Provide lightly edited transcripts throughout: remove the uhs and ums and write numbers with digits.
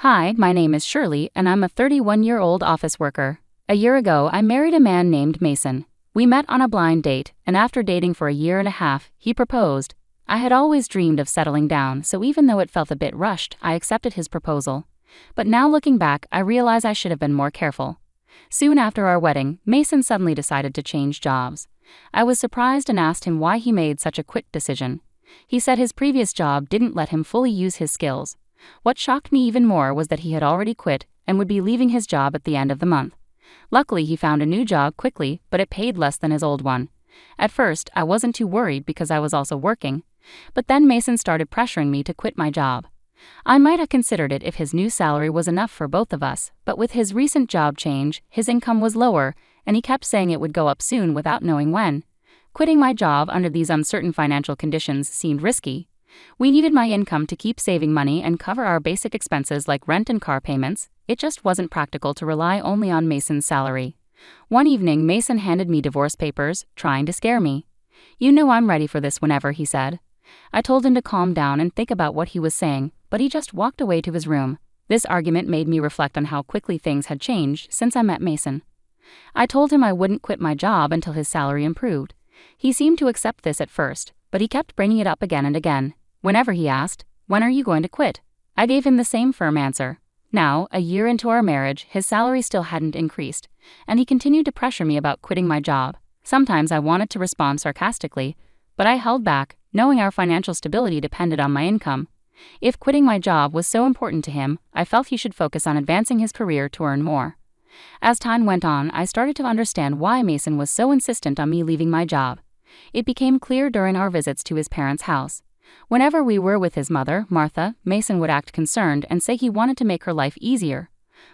Hi, my name is Shirley, and I'm a 31-year-old office worker. A year ago, I married a man named Mason. We met on a blind date, and after dating for a year and a half, he proposed. I had always dreamed of settling down, so even though it felt a bit rushed, I accepted his proposal. But now looking back, I realize I should have been more careful. Soon after our wedding, Mason suddenly decided to change jobs. I was surprised and asked him why he made such a quick decision. He said his previous job didn't let him fully use his skills. What shocked me even more was that he had already quit and would be leaving his job at the end of the month. Luckily, he found a new job quickly, but it paid less than his old one. At first, I wasn't too worried because I was also working. But then Mason started pressuring me to quit my job. I might have considered it if his new salary was enough for both of us, but with his recent job change, his income was lower, and he kept saying it would go up soon without knowing when. Quitting my job under these uncertain financial conditions seemed risky. We needed my income to keep saving money and cover our basic expenses like rent and car payments. It just wasn't practical to rely only on Mason's salary. One evening, Mason handed me divorce papers, trying to scare me. "You know I'm ready for this whenever," he said. I told him to calm down and think about what he was saying, but he just walked away to his room. This argument made me reflect on how quickly things had changed since I met Mason. I told him I wouldn't quit my job until his salary improved. He seemed to accept this at first, but he kept bringing it up again and again. Whenever he asked, "When are you going to quit?" I gave him the same firm answer. Now, a year into our marriage, his salary still hadn't increased, and he continued to pressure me about quitting my job. Sometimes I wanted to respond sarcastically, but I held back, knowing our financial stability depended on my income. If quitting my job was so important to him, I felt he should focus on advancing his career to earn more. As time went on, I started to understand why Mason was so insistent on me leaving my job. It became clear during our visits to his parents' house. Whenever we were with his mother, Martha, Mason would act concerned and say he wanted to make her life easier.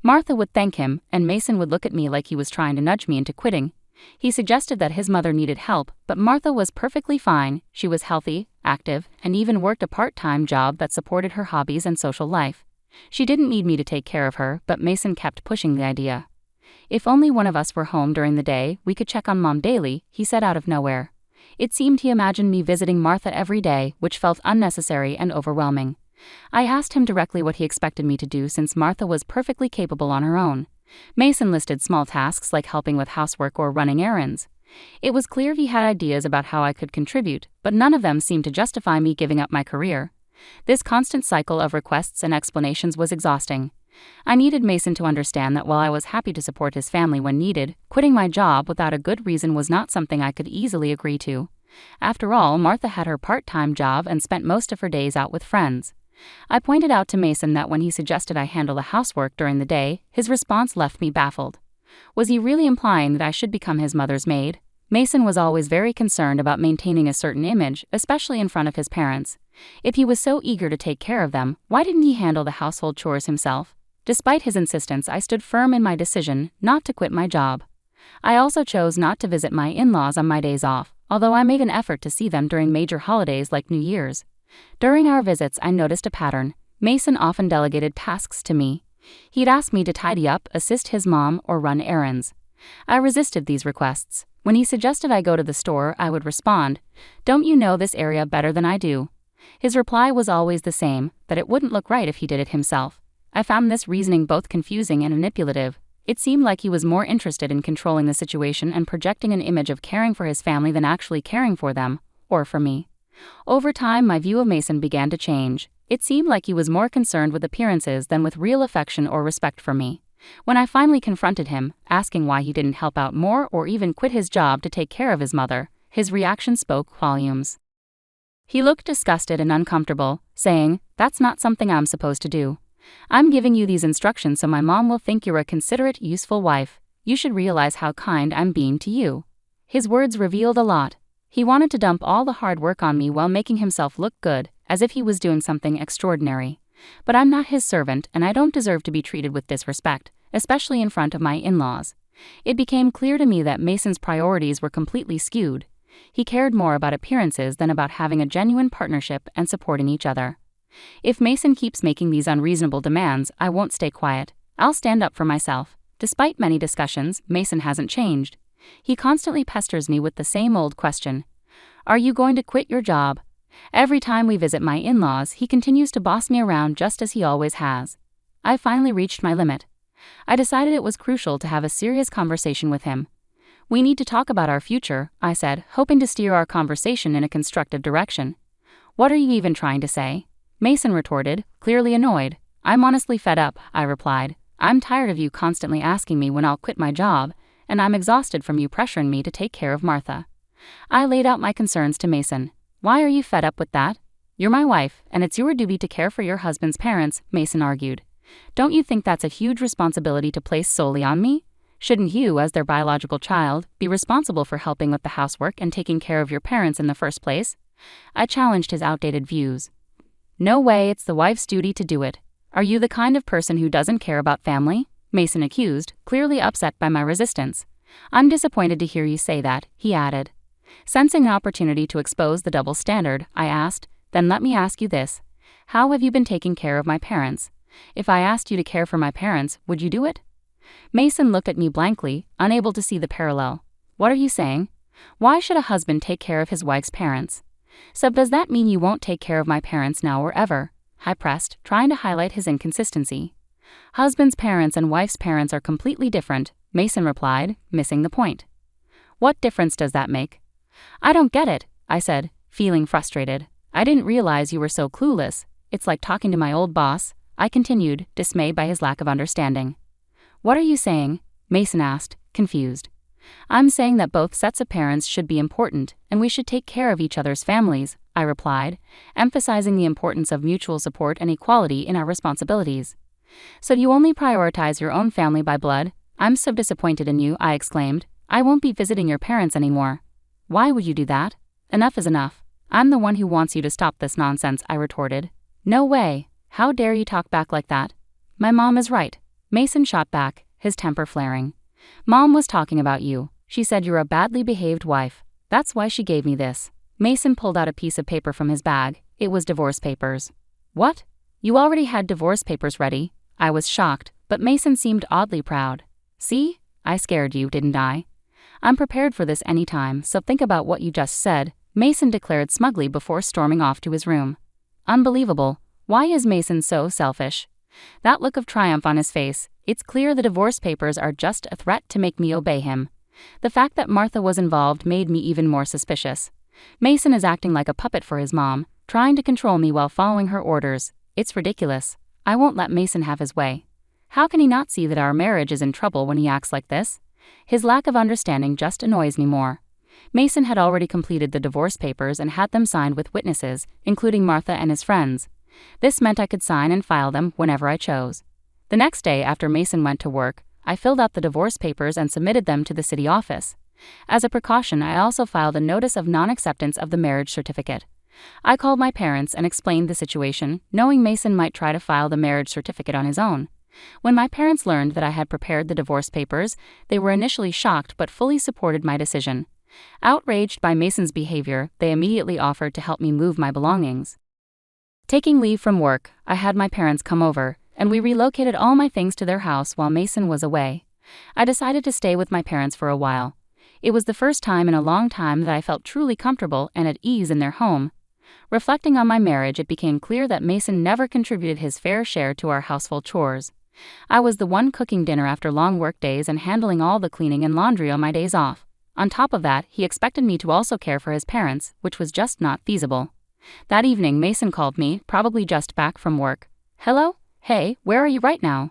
Martha would thank him, and Mason would look at me like he was trying to nudge me into quitting. He suggested that his mother needed help, but Martha was perfectly fine. She was healthy, active, and even worked a part-time job that supported her hobbies and social life. She didn't need me to take care of her, but Mason kept pushing the idea. "If only one of us were home during the day, we could check on Mom daily," he said out of nowhere. It seemed he imagined me visiting Martha every day, which felt unnecessary and overwhelming. I asked him directly what he expected me to do since Martha was perfectly capable on her own. Mason listed small tasks like helping with housework or running errands. It was clear he had ideas about how I could contribute, but none of them seemed to justify me giving up my career. This constant cycle of requests and explanations was exhausting. I needed Mason to understand that while I was happy to support his family when needed, quitting my job without a good reason was not something I could easily agree to. After all, Martha had her part-time job and spent most of her days out with friends. I pointed out to Mason that when he suggested I handle the housework during the day, his response left me baffled. Was he really implying that I should become his mother's maid? Mason was always very concerned about maintaining a certain image, especially in front of his parents. If he was so eager to take care of them, why didn't he handle the household chores himself? Despite his insistence, I stood firm in my decision not to quit my job. I also chose not to visit my in-laws on my days off, although I made an effort to see them during major holidays like New Year's. During our visits, I noticed a pattern. Mason often delegated tasks to me. He'd ask me to tidy up, assist his mom, or run errands. I resisted these requests. When he suggested I go to the store, I would respond, "Don't you know this area better than I do?" His reply was always the same, that it wouldn't look right if he did it himself. I found this reasoning both confusing and manipulative. It seemed like he was more interested in controlling the situation and projecting an image of caring for his family than actually caring for them, or for me. Over time, my view of Mason began to change. It seemed like he was more concerned with appearances than with real affection or respect for me. When I finally confronted him, asking why he didn't help out more or even quit his job to take care of his mother, his reaction spoke volumes. He looked disgusted and uncomfortable, saying, "That's not something I'm supposed to do. I'm giving you these instructions so my mom will think you're a considerate, useful wife. You should realize how kind I'm being to you." His words revealed a lot. He wanted to dump all the hard work on me while making himself look good, as if he was doing something extraordinary. But I'm not his servant, and I don't deserve to be treated with disrespect, especially in front of my in-laws. It became clear to me that Mason's priorities were completely skewed. He cared more about appearances than about having a genuine partnership and supporting each other. If Mason keeps making these unreasonable demands, I won't stay quiet. I'll stand up for myself. Despite many discussions, Mason hasn't changed. He constantly pesters me with the same old question. "Are you going to quit your job?" Every time we visit my in-laws, he continues to boss me around just as he always has. I finally reached my limit. I decided it was crucial to have a serious conversation with him. We need to talk about our future, I said, hoping to steer our conversation in a constructive direction. What are you even trying to say? Mason retorted, clearly annoyed. I'm honestly fed up, I replied. I'm tired of you constantly asking me when I'll quit my job, and I'm exhausted from you pressuring me to take care of Martha. I laid out my concerns to Mason. Why are you fed up with that? You're my wife, and it's your duty to care for your husband's parents, Mason argued. Don't you think that's a huge responsibility to place solely on me? Shouldn't you, as their biological child, be responsible for helping with the housework and taking care of your parents in the first place? I challenged his outdated views. No way, it's the wife's duty to do it. Are you the kind of person who doesn't care about family? Mason accused, clearly upset by my resistance. I'm disappointed to hear you say that, he added. Sensing an opportunity to expose the double standard, I asked, then let me ask you this. How have you been taking care of my parents? If I asked you to care for my parents, would you do it? Mason looked at me blankly, unable to see the parallel. What are you saying? Why should a husband take care of his wife's parents? So does that mean you won't take care of my parents now or ever? I pressed, trying to highlight his inconsistency. Husband's parents and wife's parents are completely different, Mason replied, missing the point. What difference does that make? I don't get it, I said, feeling frustrated. I didn't realize you were so clueless. It's like talking to my old boss, I continued, dismayed by his lack of understanding. What are you saying? Mason asked, confused. I'm saying that both sets of parents should be important, and we should take care of each other's families, I replied, emphasizing the importance of mutual support and equality in our responsibilities. So you only prioritize your own family by blood? I'm so disappointed in you, I exclaimed. I won't be visiting your parents anymore. Why would you do that? Enough is enough. I'm the one who wants you to stop this nonsense, I retorted. No way. How dare you talk back like that? My mom is right. Mason shot back, his temper flaring. Mom was talking about you. She said you're a badly behaved wife. That's why she gave me this. Mason pulled out a piece of paper from his bag. It was divorce papers. What? You already had divorce papers ready? I was shocked, but Mason seemed oddly proud. See? I scared you, didn't I? I'm prepared for this anytime, so think about what you just said, Mason declared smugly before storming off to his room. Unbelievable. Why is Mason so selfish? That look of triumph on his face, it's clear the divorce papers are just a threat to make me obey him. The fact that Martha was involved made me even more suspicious. Mason is acting like a puppet for his mom, trying to control me while following her orders. It's ridiculous. I won't let Mason have his way. How can he not see that our marriage is in trouble when he acts like this? His lack of understanding just annoys me more. Mason had already completed the divorce papers and had them signed with witnesses, including Martha and his friends. This meant I could sign and file them whenever I chose. The next day after Mason went to work, I filled out the divorce papers and submitted them to the city office. As a precaution, I also filed a notice of non-acceptance of the marriage certificate. I called my parents and explained the situation, knowing Mason might try to file the marriage certificate on his own. When my parents learned that I had prepared the divorce papers, they were initially shocked but fully supported my decision. Outraged by Mason's behavior, they immediately offered to help me move my belongings. Taking leave from work, I had my parents come over, and we relocated all my things to their house while Mason was away. I decided to stay with my parents for a while. It was the first time in a long time that I felt truly comfortable and at ease in their home. Reflecting on my marriage, it became clear that Mason never contributed his fair share to our household chores. I was the one cooking dinner after long work days and handling all the cleaning and laundry on my days off. On top of that, he expected me to also care for his parents, which was just not feasible. That evening, Mason called me, probably just back from work. Hello? Hey, where are you right now?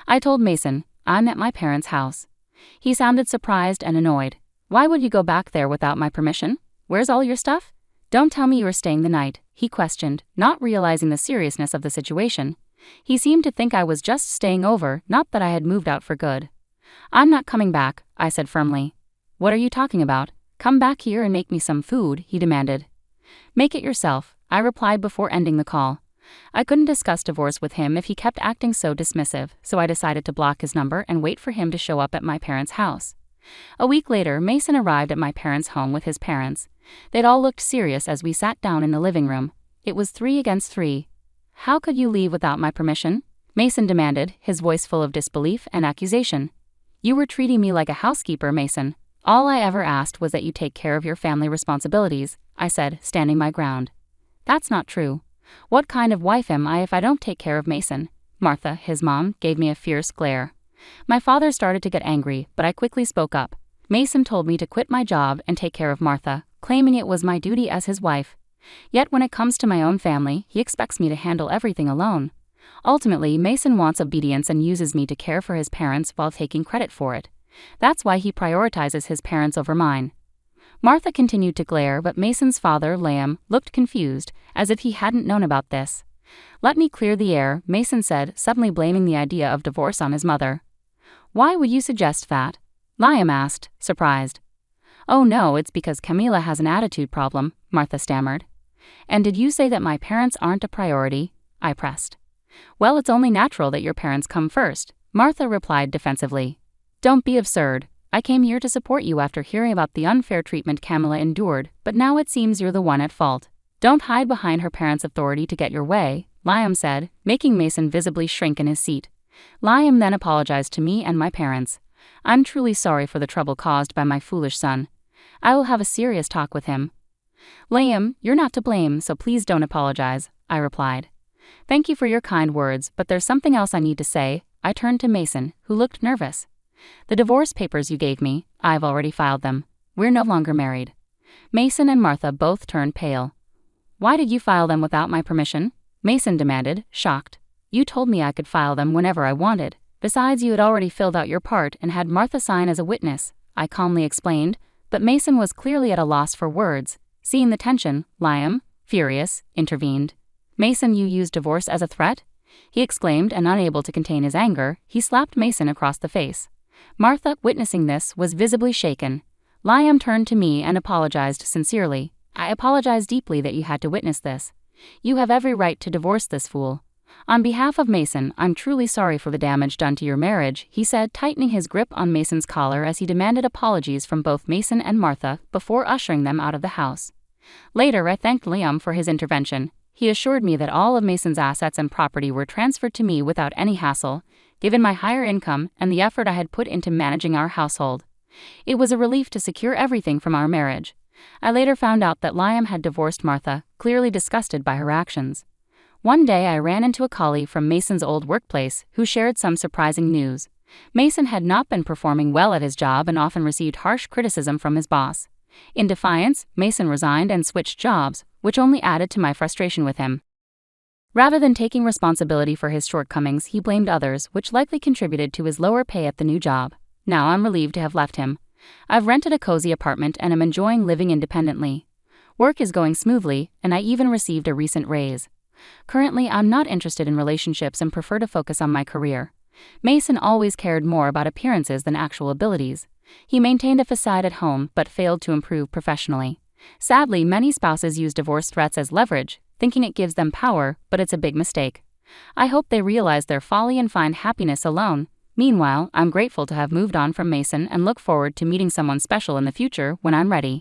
I told Mason, I'm at my parents' house. He sounded surprised and annoyed. Why would you go back there without my permission? Where's all your stuff? Don't tell me you were staying the night, he questioned, not realizing the seriousness of the situation. He seemed to think I was just staying over, not that I had moved out for good. I'm not coming back, I said firmly. What are you talking about? Come back here and make me some food, he demanded. Make it yourself, I replied before ending the call. I couldn't discuss divorce with him if he kept acting so dismissive, so I decided to block his number and wait for him to show up at my parents' house. A week later, Mason arrived at my parents' home with his parents. They'd all looked serious as we sat down in the living room. It was 3 against 3. How could you leave without my permission? Mason demanded, his voice full of disbelief and accusation. You were treating me like a housekeeper, Mason. All I ever asked was that you take care of your family responsibilities, I said, standing my ground. That's not true. What kind of wife am I if I don't take care of Mason? Martha, his mom, gave me a fierce glare. My father started to get angry, but I quickly spoke up. Mason told me to quit my job and take care of Martha, claiming it was my duty as his wife. Yet when it comes to my own family, he expects me to handle everything alone. Ultimately, Mason wants obedience and uses me to care for his parents while taking credit for it. That's why he prioritizes his parents over mine. Martha continued to glare, but Mason's father, Liam, looked confused, as if he hadn't known about this. "Let me clear the air," Mason said, suddenly blaming the idea of divorce on his mother. "Why would you suggest that?" Liam asked, surprised. "Oh no, it's because Camila has an attitude problem," Martha stammered. "And did you say that my parents aren't a priority?" I pressed. "Well, it's only natural that your parents come first," Martha replied defensively. "Don't be absurd. I came here to support you after hearing about the unfair treatment Camila endured, but now it seems you're the one at fault. Don't hide behind her parents' authority to get your way," Liam said, making Mason visibly shrink in his seat. Liam then apologized to me and my parents. "I'm truly sorry for the trouble caused by my foolish son. I will have a serious talk with him." "Liam, you're not to blame, so please don't apologize," I replied. "Thank you for your kind words, but there's something else I need to say." I turned to Mason, who looked nervous. "The divorce papers you gave me, I've already filed them. We're no longer married." Mason and Martha both turned pale. "Why did you file them without my permission?" Mason demanded, shocked. "You told me I could file them whenever I wanted. Besides, you had already filled out your part and had Martha sign as a witness," I calmly explained, but Mason was clearly at a loss for words. Seeing the tension, Liam, furious, intervened. "Mason, you used divorce as a threat?" he exclaimed, and unable to contain his anger, he slapped Mason across the face. Martha, witnessing this, was visibly shaken. Liam turned to me and apologized sincerely. "I apologize deeply that you had to witness this. You have every right to divorce this fool. On behalf of Mason, I'm truly sorry for the damage done to your marriage," he said, tightening his grip on Mason's collar as he demanded apologies from both Mason and Martha before ushering them out of the house. Later, I thanked Liam for his intervention. He assured me that all of Mason's assets and property were transferred to me without any hassle, given my higher income and the effort I had put into managing our household. It was a relief to secure everything from our marriage. I later found out that Liam had divorced Martha, clearly disgusted by her actions. One day I ran into a colleague from Mason's old workplace who shared some surprising news. Mason had not been performing well at his job and often received harsh criticism from his boss. In defiance, Mason resigned and switched jobs, which only added to my frustration with him. Rather than taking responsibility for his shortcomings, he blamed others, which likely contributed to his lower pay at the new job. Now I'm relieved to have left him. I've rented a cozy apartment and am enjoying living independently. Work is going smoothly, and I even received a recent raise. Currently, I'm not interested in relationships and prefer to focus on my career. Mason always cared more about appearances than actual abilities. He maintained a facade at home but failed to improve professionally. Sadly, many spouses use divorce threats as leverage, thinking it gives them power, but it's a big mistake. I hope they realize their folly and find happiness alone. Meanwhile, I'm grateful to have moved on from Mason and look forward to meeting someone special in the future when I'm ready.